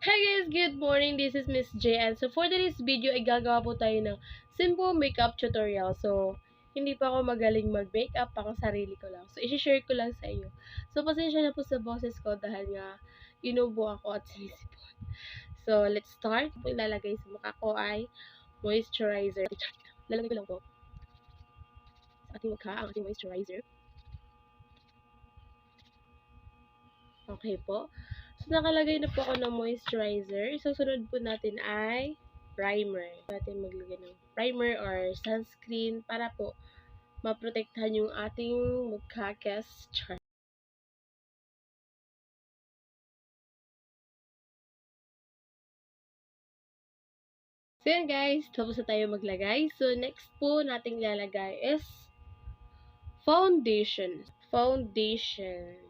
Hi guys, good morning. This is Miss J. And so for today's video ay gagawa po tayo ng simple makeup tutorial. So, hindi pa ako magaling mag-makeup, pang sarili ko lang. So, i-share ko lang sa inyo. So, pasensya na po sa boses ko dahil nga inubo ako at sinisipon. So, let's start. Po ilalagay sa mukha ko ay moisturizer. Lalagay ko lang po sa ating mukha ang ating moisturizer. Okay po. So, nakalagay na po ako ng moisturizer. Susunod po natin ay primer. Natin maglagay ng primer or sunscreen para po maprotektahan yung ating mukha kes char. So, yan guys. Tapos na tayo maglagay. So, next po nating lalagay is foundation. Foundation.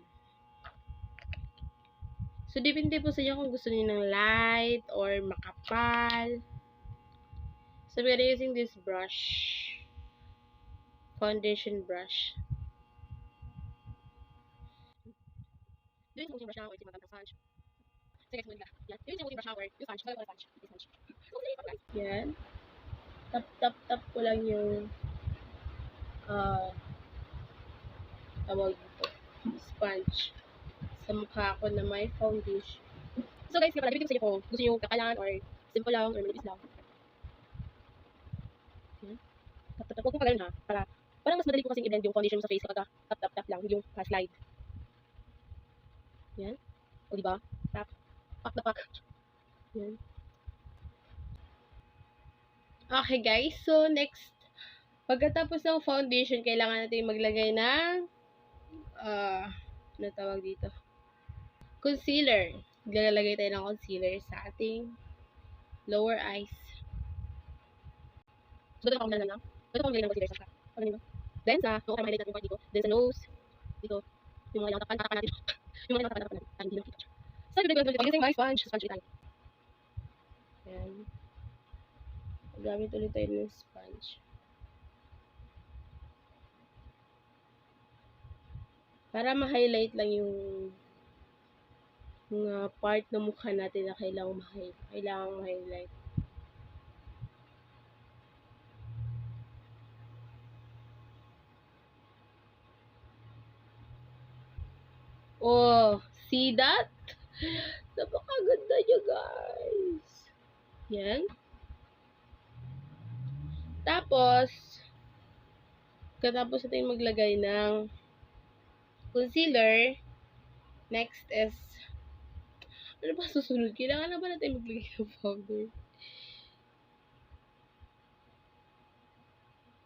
So, depende po sa inyo kung gusto niyo ng light or makapal. So, we're using this brush. Foundation brush. Doon yung brush shower, yung magandang sponge. Sige, sumunod ka. Yan. Doon yung brush shower, yung sponge. Wala sponge. Yan. Tap ko lang yung tawag dito, sponge sa mukha ko na may foundation. So guys, kapag nabibigay ko sa inyo kung gusto nyo kakalan or simple lang or manipis lang. Yan. Tap. Huwag mo pa ganun ha. Parang mas madali ko kasing i-blend yung foundation sa face kapag tap lang yung slide. Yan. O diba? Tap. Pak na pak. Yan. Okay guys, so next, pagkatapos ng foundation, kailangan natin maglagay ng ano tawag dito? Concealer. Maglalagay tayo ng concealer sa ating lower eyes. So, dito ako maglalagay lang. Dito ako maglalagay ng concealer sa pagano. Then, sa noo, para ma-highlight natin yung part dito. Then, sa nose. Dito. Yung mga tapan natin. Yung mga tapan natin. Hindi nakikita. So, I'm using my sponge. Sponge ulit tayo. Ayan. Gamit ulit tayo ng sponge. Para ma-highlight lang yung mga part ng mukha natin na kailangang ma-highlight. Oh, see that? Napakaganda niya, guys. Yan. Tapos, katapos natin maglagay ng concealer, next is, ano ba susunod? Kailangan na ba natin maglagay ng powder?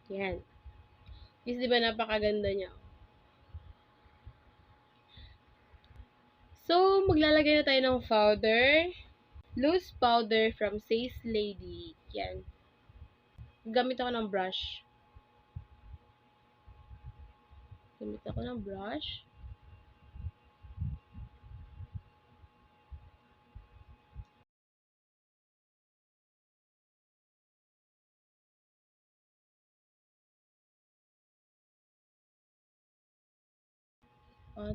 Yan. Is, di ba napakaganda niya? So, maglalagay na tayo ng powder. Loose powder from Says Lady. Yan. Gamit ako ng brush.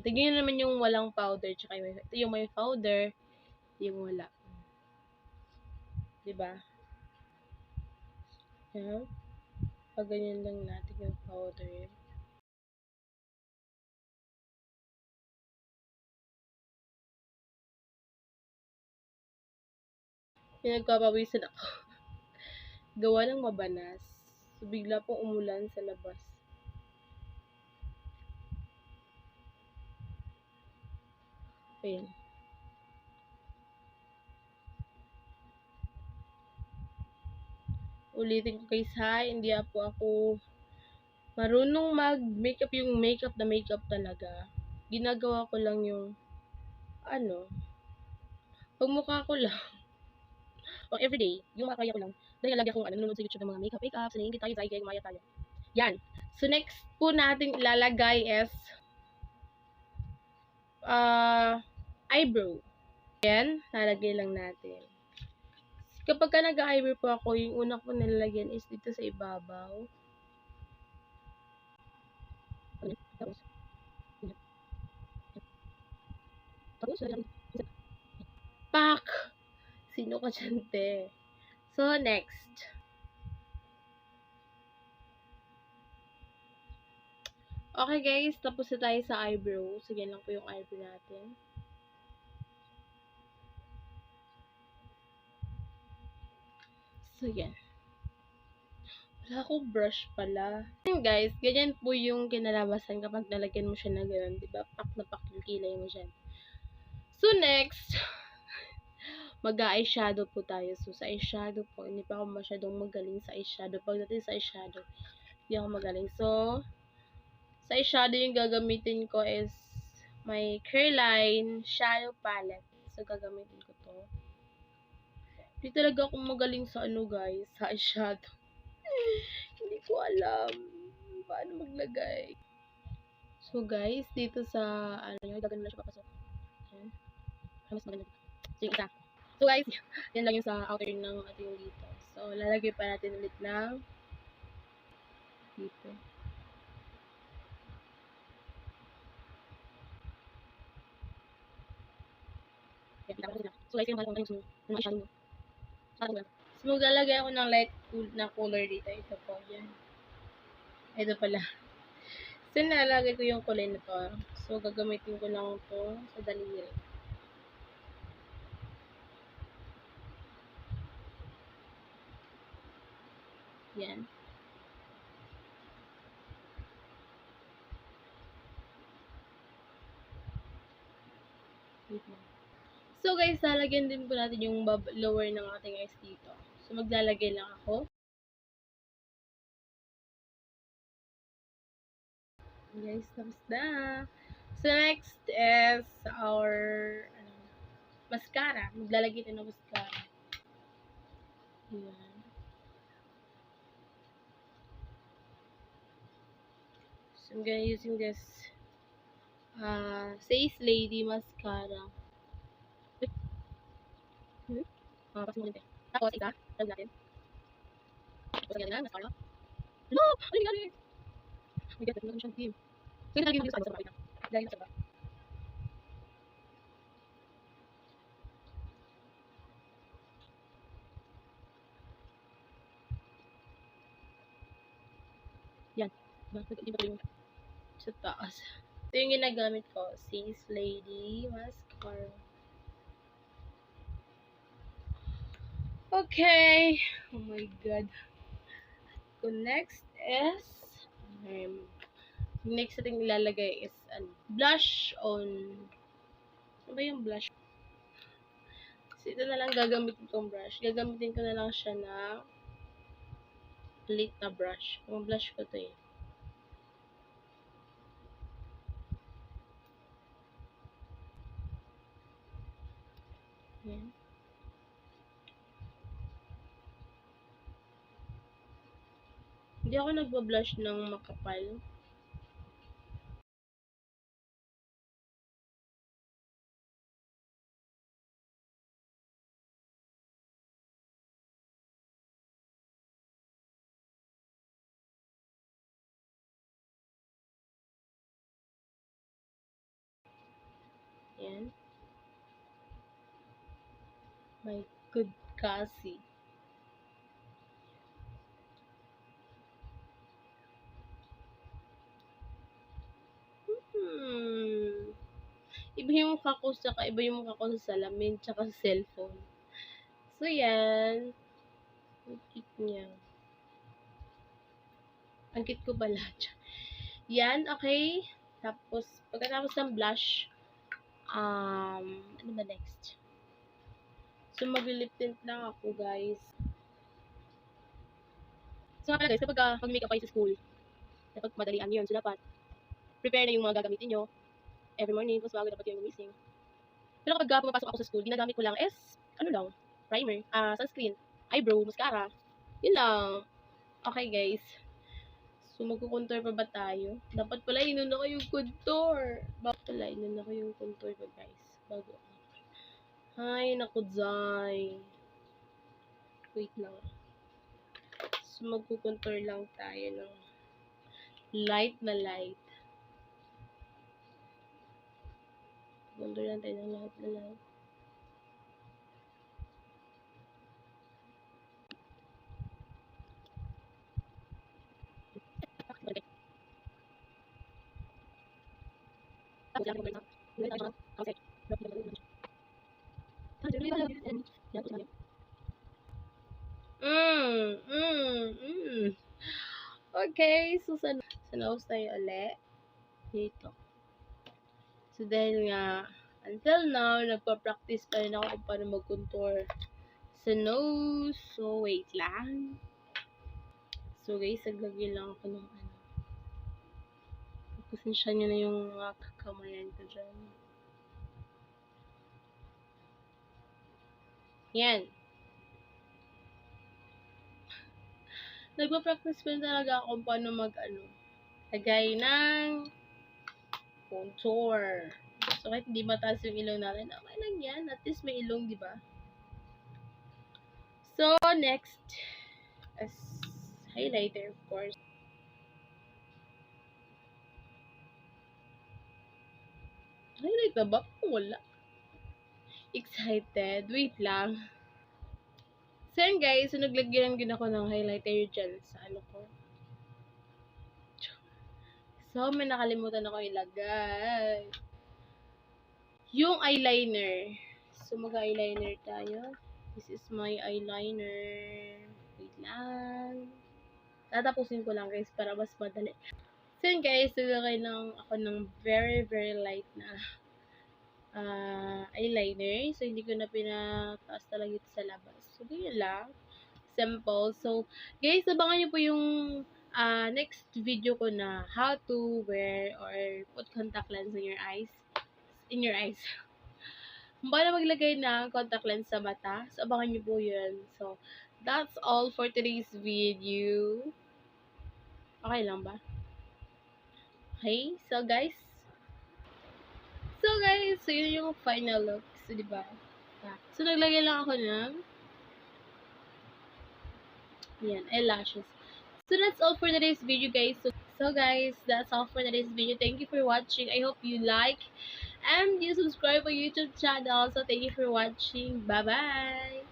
Tignan naman yung walang powder. Tsaka ito yung may powder. Yung wala. Diba? Yan. Pag ganyan lang natin yung powder. Pinagpapawisan ako. Gawa ng mabanas. So, bigla pong umulan sa labas. Ayan. Ulitin ko guys ha, hindi po ako marunong mag-makeup yung makeup talaga. Ginagawa ko lang yung pagmukha ko lang. O everyday, yung mga kaya ko lang. Dahil lagi akong nanonood sa YouTube ng mga makeup, sinaingit tayo, tayo, maya tayo. Yan. So next po nating ilalagay is eyebrow. Yan, lalagay lang natin. Kapag ka nag-eyebrow po ako, yung una ko nilalagyan is dito sa ibabaw. Pak! Sino ka dyan, te? So, next. Okay, guys. Tapos na tayo sa eyebrow. So, yan lang po yung eyebrow natin. So, yan. Wala akong brush pala. Yun, guys. Ganyan po yung kinalabasan kapag nalagyan mo siya na gano'n. Diba? Pak na pak yung kilay mo dyan. So, next. Mag-eyeshadow po tayo. So, sa eyeshadow po, hindi pa ako masyadong magaling sa eyeshadow. Pagdating sa eyeshadow, hindi ako magaling. So, sa eyeshadow yung gagamitin ko is my Careline Shadow Palette. So, gagamitin ko to. Hindi talaga ako magaling sa ano, guys, sa eyeshadow. Hindi ko alam paano maglagay. So, guys, dito sa, ano nyo, gagawin na siya papasok. Ayan. Mas maganda. So, yung isa. So, guys, yan lang yung sa outer ng ating dito. So, lalagay pa natin ulit ng dito. So, guys, yung malaki yung eyeshadow mo. So, maglalagay ako ng light na color dito. Ito po, yan. Ito pala. So, nalagay ko yung kulay na to. So, gagamitin ko lang to sa daliri. Yan. So, guys, lalagyan din po natin yung lower ng ating eyes dito. So, maglalagay lang ako. Guys, tapos na. So, next is our mascara. Maglalagay din ng mascara. Yan. So, I'm gonna using this Face Lady mascara. Pasin mo din. Tapos, isa. Lagyan natin. Tapos, lagyan na mascara. No! Ano yung galing? May galing. May siyang team. So, nalagyan mo yung sa baba. Lagyan sa baba. Yan. Bakit hindi ba yung sa taas? Ito yung ginagamit ko. Face Lady mascara. Okay. Oh my god. So, next is next natin ilalagay is blush on. Ano ba yung blush? So, ito na lang gagamitin kong brush. Gagamitin ko na lang siya na late na brush. Yung blush ko to eh. Yan. Hindi ako nagba-blush ng makapal. Yan. My good Cassie. Iba yung mukha ko iba yung mukha ko sa salamin tsaka sa cellphone. So, yan. Ang cute niya. Ang cute ko pala. Yan, okay. Tapos, pagkatapos ng blush, ano ba next? So, mag-lip tint lang ako, guys. So, nga pala guys, kapag mag-makeup kayo sa school, dapat madalian yun. So, dapat prepare na yung mga gagamitin nyo every morning. Tapos, bago dapat yung gumising. Pero kapag pumapasok ako sa school, ginagamit ko lang is, ano lang, primer, sunscreen, eyebrow, mascara. Yun lang. Okay, guys. So, magkukontour pa ba tayo? Dapat pala, inuna ko yung contour. Bakit pala, inuna ko yung contour ko, guys. Bago ako. Ay, naku, Zay. Wait lang. So, magkukontour lang tayo ng light na light. Contour lang tayo ng light na light. Mm. Okay, so sa nose tayo ulit. Dito. So, dahil nga, until now, nagpa-practice pa rin ako kung paano mag-contour sa nose. So, wait lang. So, guys, naglagay lang ako ng ano. Pasensya nyo na yung mga kakamayan ko dyan. Yan. Nagpa-practice pa rin talaga ako kung paano mag-ano. Lagay ng contour. So, kahit hindi mataas yung ilong natin, okay lang yan. At least may ilong, di ba? So, next is highlighter, of course. Highlight na ba? Wala. Excited. Wait lang. So, yan guys. So, naglagay lang din ako ng highlighter dyan sa ano ko. So, may nakalimutan ako ilagay. Yung eyeliner. So, mag-eyeliner tayo. This is my eyeliner. Wait lang. Tatapusin ko lang guys para mas madali. So, yun guys. Naglagay lang ako ng very, very light na eyeliner. So, hindi ko na pinataas talaga ito sa labas. So, ganyan lang. Simple. So, guys, abangan nyo po yung next video ko na how to wear or put contact lens in your eyes. In your eyes. Kung paano maglagay ng contact lens sa mata. So, abangan nyo po yun. So, that's all for today's video. Okay lang ba? Okay? So, yun yung final look. So, diba? So, naglagay lang ako ng yan, eyelashes. So, that's all for today's video, guys. So guys, that's all for today's video. Thank you for watching. I hope you like and you subscribe my YouTube channel. So, thank you for watching. Bye-bye!